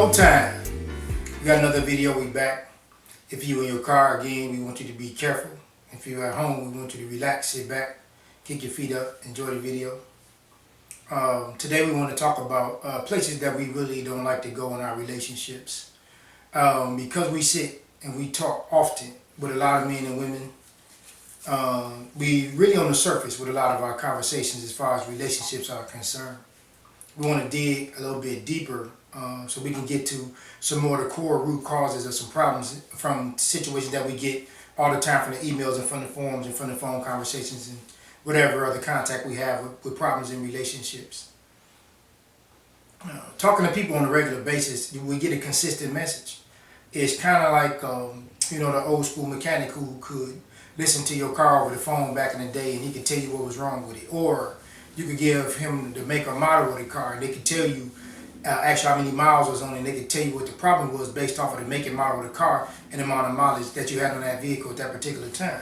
Clipperdome time. We got another video. We back. If you in your car again, we want you to be careful. If you're at home, we want you to relax, sit back, kick your feet up, enjoy the video. Today we want to talk about places that we really don't like to go in our relationships. Because we sit and we talk often with a lot of men and women, we really on the surface with a lot of our conversations as far as relationships are concerned. We want to dig a little bit deeper so we can get to some more of the core root causes of some problems from situations that we get all the time from the emails and from the forums and from the phone conversations and whatever other contact we have with problems in relationships. Talking to people on a regular basis, we get a consistent message. It's kind of like, the old school mechanic who could listen to your car over the phone back in the day and he could tell you what was wrong with it. Or you could give him the make or model of the car and they could tell you actually how many miles was on it, and they could tell you what the problem was based off of the make and model of the car and the amount of mileage that you had on that vehicle at that particular time.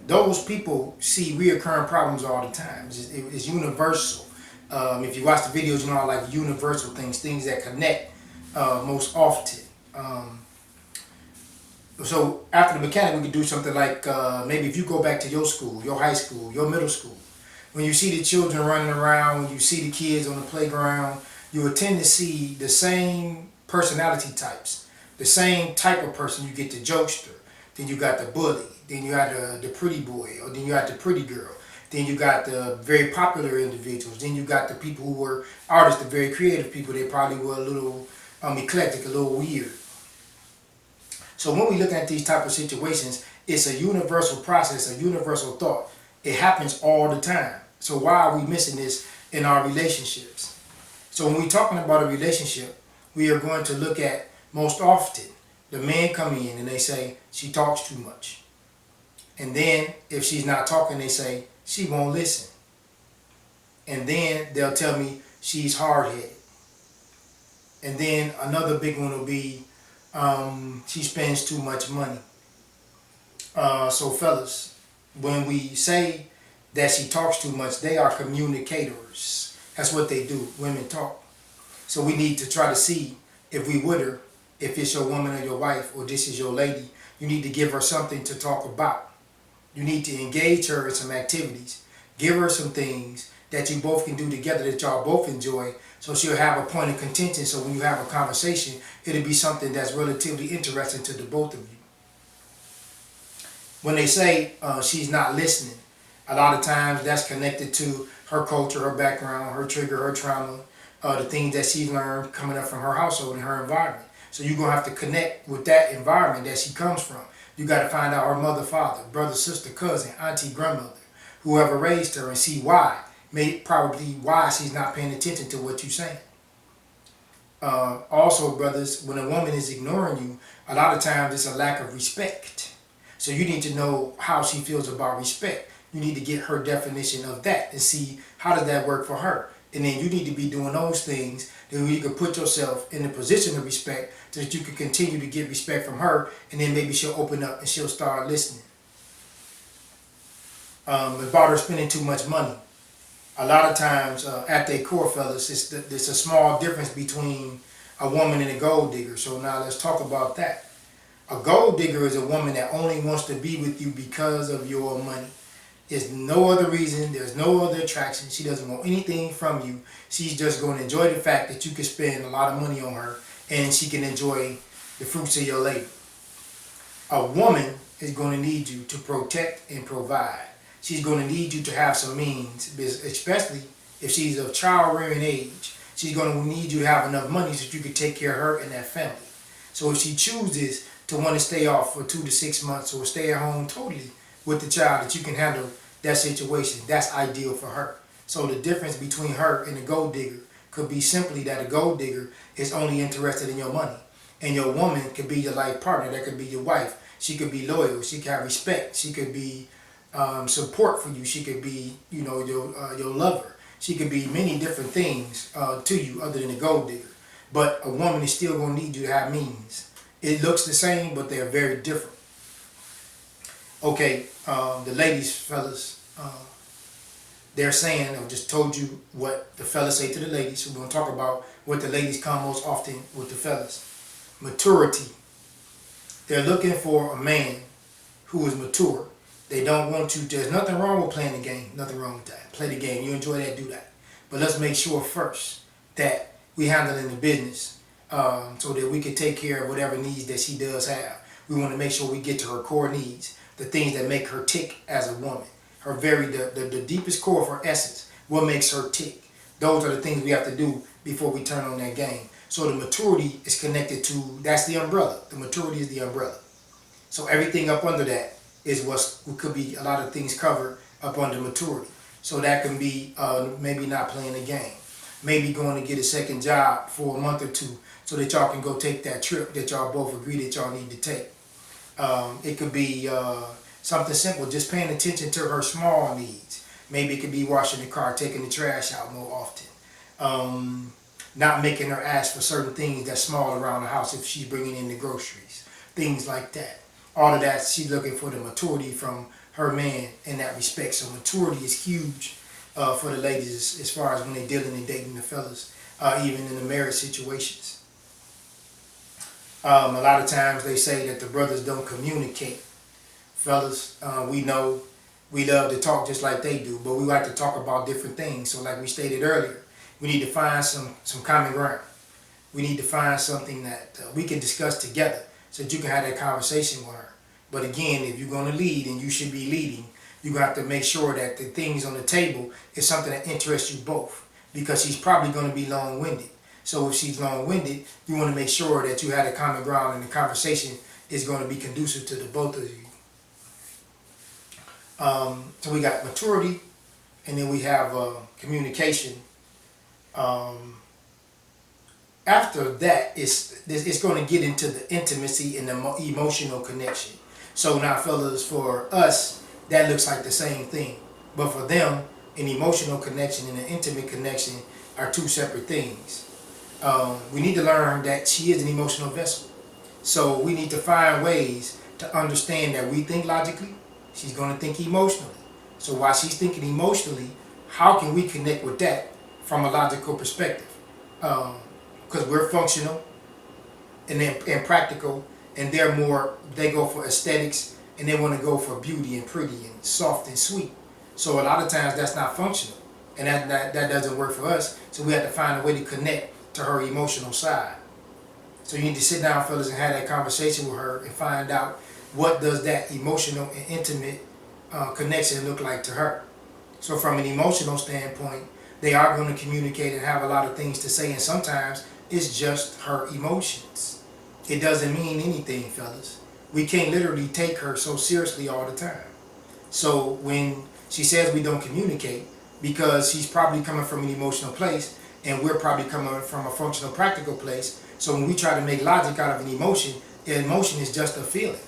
Those people see reoccurring problems all the time. It's universal. If you watch the videos, I like universal things that connect most often. So after the mechanic, we could do something like maybe if you go back to your school, your high school, your middle school, when you see the children running around, when you see the kids on the playground, you will tend to see the same personality types, the same type of person. You get the jokester, then you got the bully, then you got the pretty boy, or then you got the pretty girl, then you got the very popular individuals, then you got the people who were artists, the very creative people. They probably were a little eclectic, a little weird. So when we look at these type of situations, it's a universal process, a universal thought. It happens all the time. So why are we missing this in our relationships? So when we're talking about a relationship, we are going to look at most often the men come in and they say, she talks too much. And then if she's not talking, they say, she won't listen. And then they'll tell me she's hard-headed. And then another big one will be, she spends too much money. So fellas, when we say that she talks too much, they are communicators. That's what they do. Women talk. So we need to try to see if we with her, if it's your woman or your wife or this is your lady, you need to give her something to talk about. You need to engage her in some activities. Give her some things that you both can do together that y'all both enjoy, so she'll have a point of contention. So when you have a conversation, it'll be something that's relatively interesting to the both of you. When they say she's not listening, a lot of times that's connected to her culture, her background, her trigger, her trauma, the things that she learned coming up from her household and her environment. So you're going to have to connect with that environment that she comes from. You got to find out her mother, father, brother, sister, cousin, auntie, grandmother, whoever raised her, and see why. Probably why she's not paying attention to what you're saying. Also, brothers, when a woman is ignoring you, a lot of times it's a lack of respect. So you need to know how she feels about respect. You need to get her definition of that and see how does that work for her. And then you need to be doing those things that you can put yourself in a position of respect so that you can continue to get respect from her, and then maybe she'll open up and she'll start listening. About her spending too much money. A lot of times at their core, fellas, there's a small difference between a woman and a gold digger. So now let's talk about that. A gold digger is a woman that only wants to be with you because of your money. There's no other reason. There's no other attraction. She doesn't want anything from you. She's just going to enjoy the fact that you can spend a lot of money on her and she can enjoy the fruits of your labor. A woman is going to need you to protect and provide. She's going to need you to have some means, especially if she's of child-rearing age. She's going to need you to have enough money so that you can take care of her and that family. So if she chooses to want to stay off for 2 to 6 months or stay at home totally with the child, that you can handle that situation, that's ideal for her. So the difference between her and the gold digger could be simply that a gold digger is only interested in your money. And your woman could be your life partner. That could be your wife. She could be loyal. She could have respect. She could be support for you. She could be, your lover. She could be many different things to you other than a gold digger. But a woman is still going to need you to have means. It looks the same, but they're very different. Okay, the ladies, fellas, they're saying, I just told you what the fellas say to the ladies. So we're going to talk about what the ladies come most often with the fellas. Maturity. They're looking for a man who is mature. They don't want to, there's nothing wrong with playing the game. Nothing wrong with that. Play the game. You enjoy that, do that. But let's make sure first that we handle in the business so that we can take care of whatever needs that she does have. We want to make sure we get to her core needs, the things that make her tick as a woman. Her the deepest core of her essence, what makes her tick. Those are the things we have to do before we turn on that game. So the maturity is connected to, that's the umbrella. The maturity is the umbrella. So everything up under that is what could be a lot of things covered up under maturity. So that can be maybe not playing the game. Maybe going to get a second job for a month or two so that y'all can go take that trip that y'all both agree that y'all need to take. It could be something simple, just paying attention to her small needs. Maybe it could be washing the car, taking the trash out more often. Not making her ask for certain things that's small around the house if she's bringing in the groceries. Things like that. All of that, she's looking for the maturity from her man in that respect. So maturity is huge for the ladies as far as when they're dealing and dating the fellas, even in the marriage situations. A lot of times they say that the brothers don't communicate. Fellas, we know we love to talk just like they do, but we like to talk about different things. So like we stated earlier, we need to find some common ground. We need to find something that we can discuss together so that you can have that conversation with her. But again, if you're going to lead and you should be leading, you're going to have to make sure that the things on the table is something that interests you both, because she's probably going to be long-winded. So if she's long-winded, you want to make sure that you have a common ground and the conversation is going to be conducive to the both of you. So we got maturity, and then we have communication. After that, it's going to get into the intimacy and the emotional connection. So now, fellas, for us, that looks like the same thing. But for them, an emotional connection and an intimate connection are two separate things. We need to learn that she is an emotional vessel. So we need to find ways to understand that we think logically, she's going to think emotionally. So while she's thinking emotionally, how can we connect with that from a logical perspective? Because we're functional and practical, and they go for aesthetics, and they want to go for beauty and pretty and soft and sweet. So a lot of times that's not functional, and that doesn't work for us. So we have to find a way to connect to her emotional side. So you need to sit down, fellas, and have that conversation with her and find out what does that emotional and intimate connection look like to her. So from an emotional standpoint, they are going to communicate and have a lot of things to say, and sometimes it's just her emotions. It doesn't mean anything, fellas. We can't literally take her so seriously all the time. So when she says we don't communicate, because she's probably coming from an emotional place, and we're probably coming from a functional, practical place. So when we try to make logic out of an emotion, the emotion is just a feeling.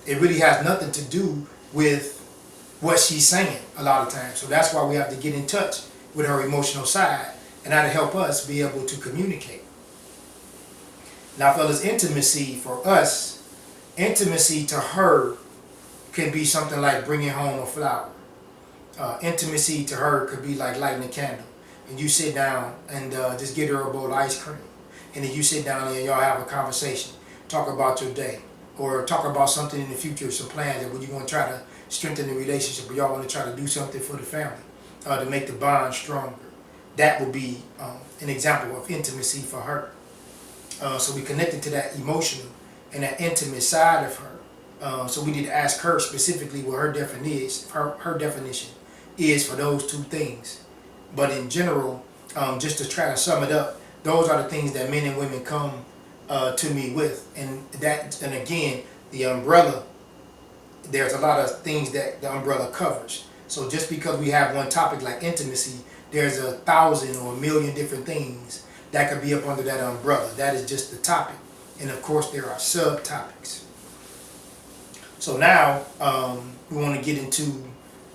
It really has nothing to do with what she's saying a lot of times. So that's why we have to get in touch with her emotional side, and that'll help us be able to communicate. Now, fellas, intimacy for us, intimacy to her can be something like bringing home a flower. Intimacy to her could be like lighting a candle, and you sit down and just get her a bowl of ice cream, and then you sit down and y'all have a conversation, talk about your day, or talk about something in the future, some plans that you're going to try to strengthen the relationship, or y'all want to try to do something for the family to make the bond stronger. That would be an example of intimacy for her. So we connected to that emotional and that intimate side of her. So we need to ask her specifically what her definition is for those two things. But in general, just to try to sum it up, those are the things that men and women come to me with. And again, the umbrella, there's a lot of things that the umbrella covers. So just because we have one topic like intimacy, there's 1,000 or 1,000,000 different things that could be up under that umbrella. That is just the topic. And of course, there are subtopics. So now we want to get into,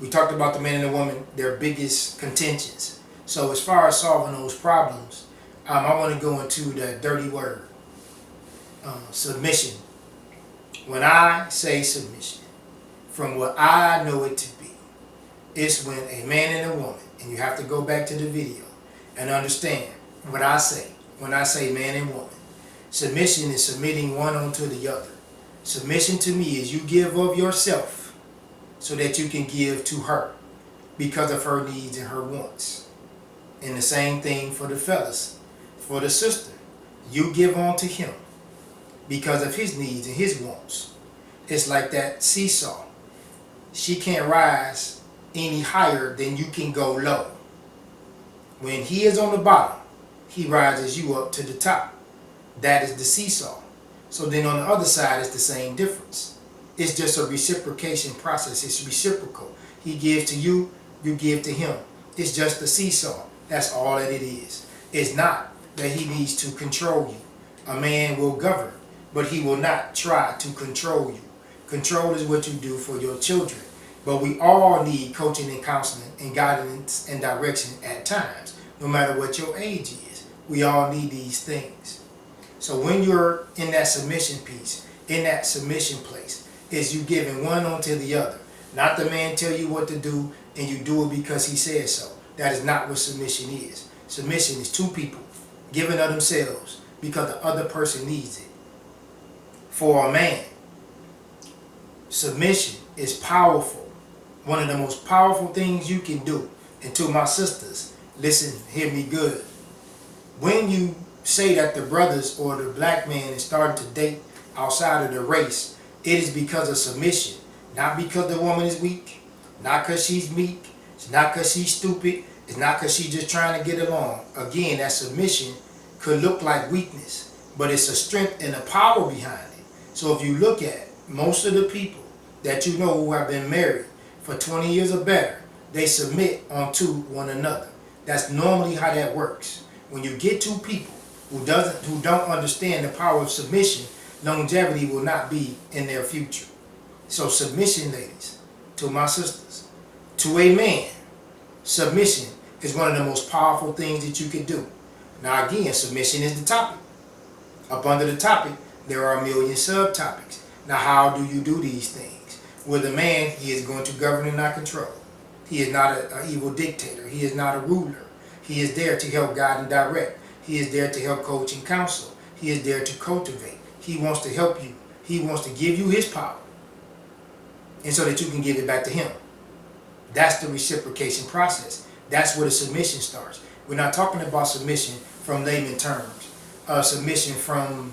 we talked about the man and the woman, their biggest contentions. So as far as solving those problems, I want to go into the dirty word, submission. When I say submission, from what I know it to be, it's when a man and a woman, and you have to go back to the video and understand what I say. when I say man and woman. Submission is submitting one onto the other. Submission to me is you give of yourself so that you can give to her because of her needs and her wants. And the same thing for the fellas. For the sister, you give on to him because of his needs and his wants. It's like that seesaw. She can't rise any higher than you can go low. When he is on the bottom, he rises you up to the top. That is the seesaw. So then on the other side, it's the same difference. It's just a reciprocation process. It's reciprocal. He gives to you, you give to him. It's just a seesaw. That's all that it is. It's not that he needs to control you. A man will govern, but he will not try to control you. Control is what you do for your children. But we all need coaching and counseling and guidance and direction at times, no matter what your age is. We all need these things. So when you're in that submission piece, in that submission place, is you giving one onto the other. Not the man tell you what to do and you do it because he said so. That is not what submission is. Submission is two people giving of themselves because the other person needs it. For a man, submission is powerful. One of the most powerful things you can do. And to my sisters, listen, hear me good. When you say that the brothers or the black man is starting to date outside of the race, it is because of submission. Not because the woman is weak, not because she's meek, it's not because she's stupid, it's not because she's just trying to get along. Again, that submission could look like weakness, but it's a strength and a power behind it. So if you look at most of the people that you know who have been married for 20 years or better, they submit onto one another. That's normally how that works. When you get two people who don't understand the power of submission, longevity will not be in their future. So submission, ladies, to my sisters, to a man, submission is one of the most powerful things that you can do. Now again, submission is the topic. Up under the topic, there are a million subtopics. Now how do you do these things? With a man, he is going to govern and not control. He is not an evil dictator. He is not a ruler. He is there to help guide and direct. He is there to help coach and counsel. He is there to cultivate. He wants to help you. He wants to give you his power. And so that you can give it back to him. That's the reciprocation process. That's where the submission starts. We're not talking about submission from layman terms. Submission from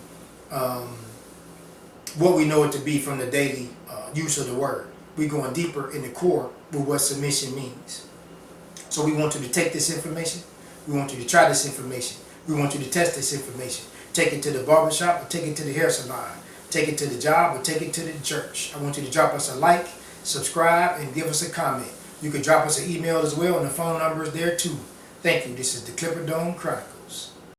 what we know it to be from the daily use of the word. We're going deeper in the core with what submission means. So we want you to take this information. We want you to try this information. We want you to test this information. Take it to the barbershop or take it to the hair salon. Take it to the job or take it to the church. I want you to drop us a like, subscribe, and give us a comment. You can drop us an email as well, and the phone number is there too. Thank you. This is the Clipperdome Chronicles.